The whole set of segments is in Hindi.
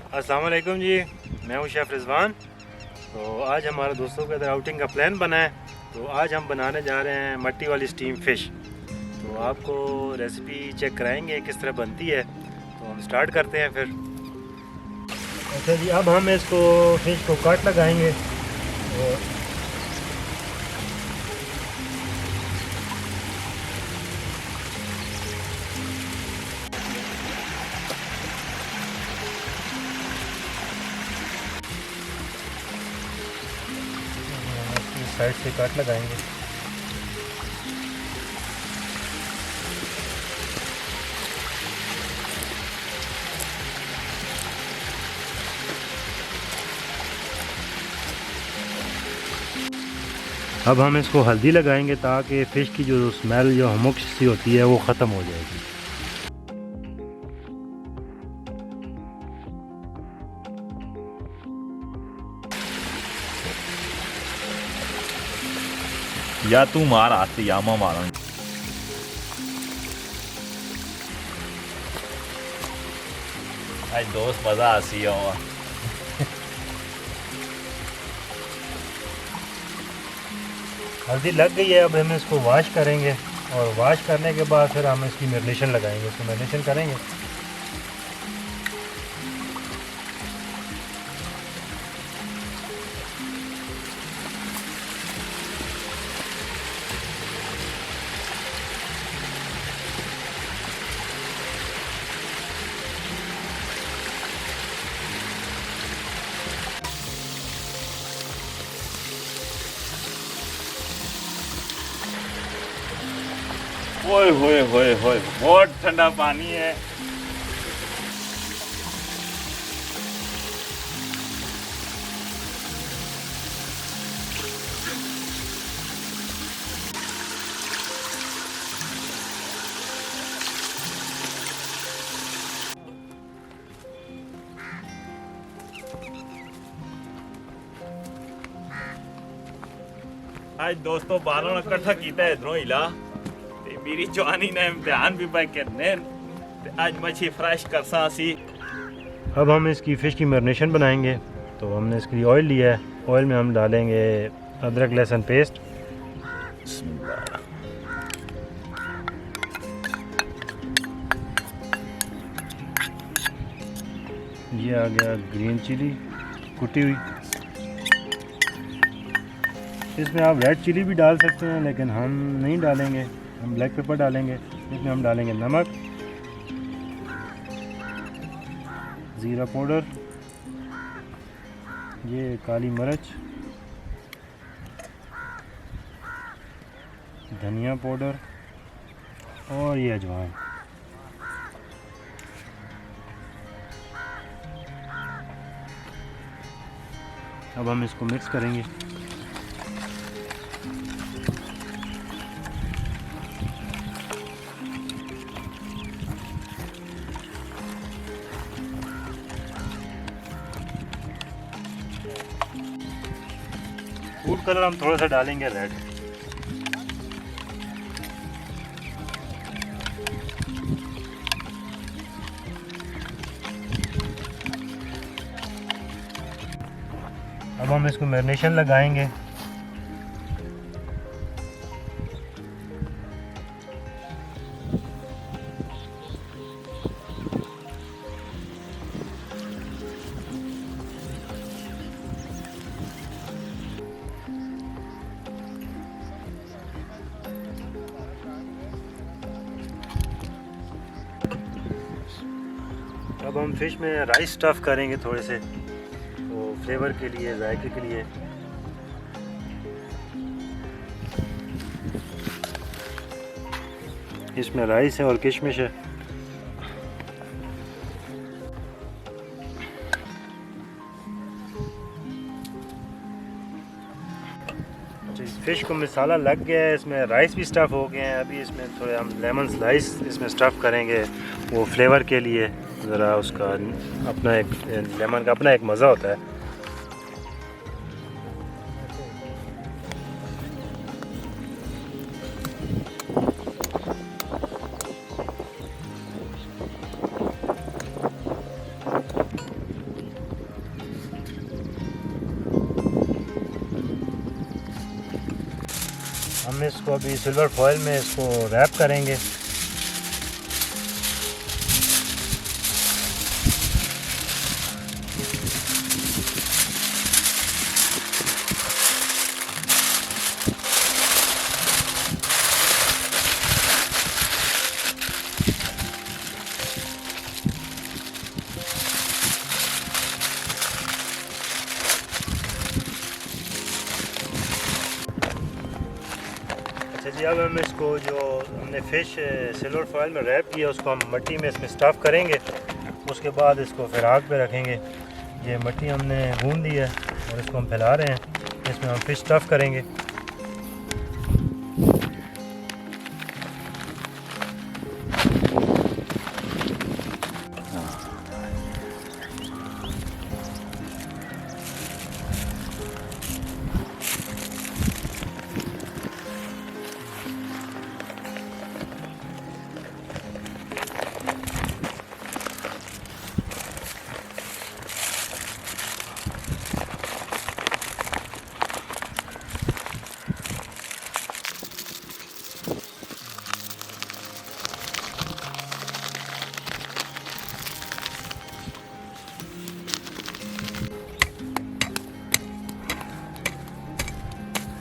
अस्सलाम वालेकुम जी। मैं हूँ शेफ़ रिजवान। तो आज हमारे दोस्तों के अंदर आउटिंग का प्लान बना है। तो आज हम बनाने जा रहे हैं मट्टी वाली स्टीम फ़िश। तो आपको रेसिपी चेक कराएंगे किस तरह बनती है। तो हम स्टार्ट करते हैं फिर। अच्छा जी, अब हम इसको फ़िश को काट लगाएंगे। और साइड से काट लगाएंगे। अब हम इसको हल्दी लगाएंगे ताकि फ़िश की जो स्मेल जो हमुक सी होती है वो ख़त्म हो जाएगी। या तू मार आते या मैं मारूं। आज दोस्त मजा आसी है। हल्दी लग गई है। अब हम इसको वॉश करेंगे और वॉश करने के बाद फिर हम इसकी मैरिनेशन लगाएंगे, इसको मैरिनेशन करेंगे। ओए होए होए होए, बहुत ठंडा पानी है। आज दोस्तों बालों ने इकट्ठा किया है इधरों हिला ते मेरी जवानी ने इम्तिहान भी पाए करने ते आज मच्छी फ्रेश कर सी। अब हम इसकी फ़िश की मैरिनेशन बनाएंगे। तो हमने इसके लिए ऑयल लिया है। ऑयल में हम डालेंगे अदरक लहसुन पेस्ट, ये आ गया ग्रीन चिली कुटी हुई। इसमें आप रेड चिली भी डाल सकते हैं लेकिन हम नहीं डालेंगे, हम ब्लैक पेपर डालेंगे। इसमें हम डालेंगे नमक, ज़ीरा पाउडर, ये काली मिर्च, धनिया पाउडर और ये अजवाइन। अब हम इसको मिक्स करेंगे। फूड कलर हम थोड़ा सा डालेंगे रेड। अब हम इसको मैरिनेशन लगाएंगे। अब हम फिश में राइस स्टफ़ करेंगे थोड़े से, तो फ्लेवर के लिए, जायके के लिए। इसमें राइस है और किशमिश है। फिश को मसाला लग गया है, इसमें राइस भी स्टफ़ हो गए हैं। अभी इसमें थोड़े हम लेमन स्लाइस इसमें स्टफ़ करेंगे, वो फ्लेवर के लिए। ज़रा उसका अपना एक लेमन का अपना एक मज़ा होता है। हम इसको अभी सिल्वर फॉइल में इसको रैप करेंगे। अच्छा जी, अब हम इसको जो हमने फ़िश सिल्वर फॉइल में रैप किया उसको हम मट्टी में इसमें स्टफ़ करेंगे। उसके बाद इसको फिर आग पे रखेंगे। ये मट्टी हमने गूंद दी है और इसको हम फैला रहे हैं, इसमें हम फ़िश स्टफ़ करेंगे।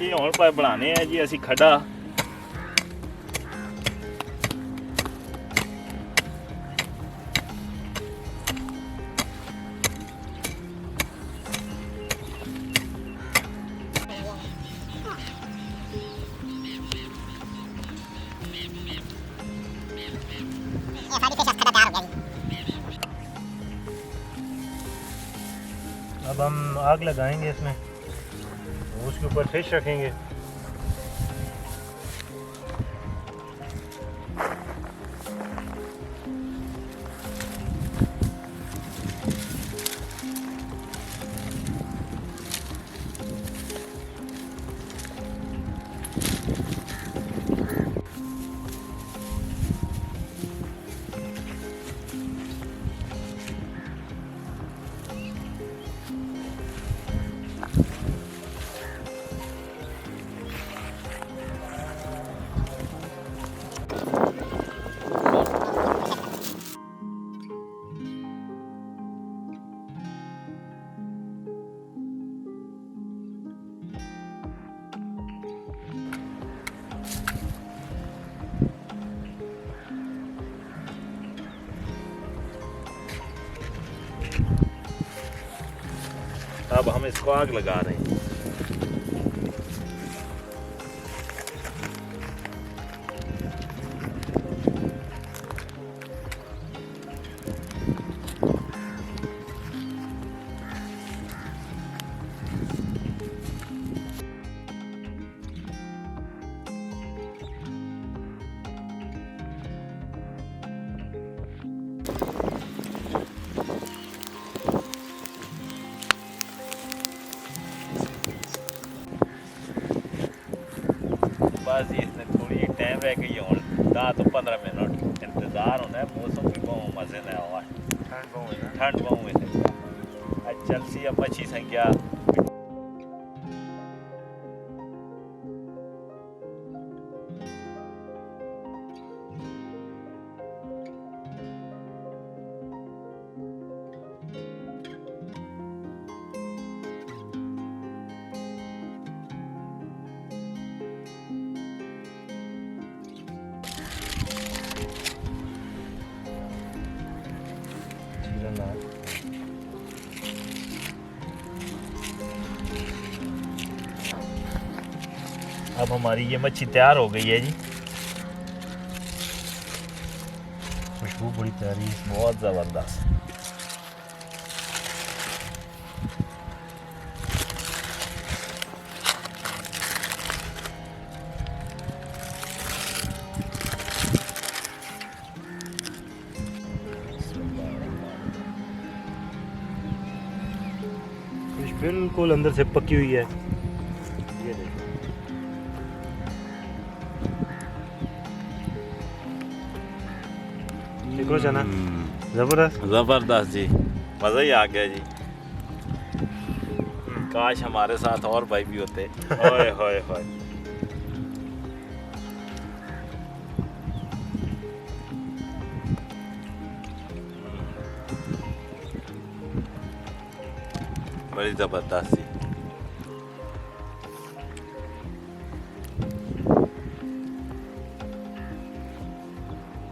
ये ਹੁਣ ਪਾ ਬਣਾਣੇ ਆ ਜੀ ਅਸੀਂ ਖੱਡਾ। अब हम आग लगाएंगे इसमें, उसके ऊपर फिश रखेंगे। अब हम इसको आग लगा रहे हैं। बस इसने थोड़ी टाइम रह गई हूँ 10 तो 15 मिनट इंतज़ार होना है। मौसम भी बहुत मज़े में हुआ, ठंड बहुत है। चल सी अब मच्छी संख्या अब हमारी ये मच्छी तैयार हो गई है जी। खुशबू बड़ी प्यारी है, बहुत ज़बरदस्त। फिश बिल्कुल अंदर से पकी हुई है। ये देखो, देखो चना, ज़बरदस्त जी, मज़ा ही आ गया जी। काश हमारे साथ और भाई भी होते। ओए होए होए। बड़ी ज़बरदस्त सी।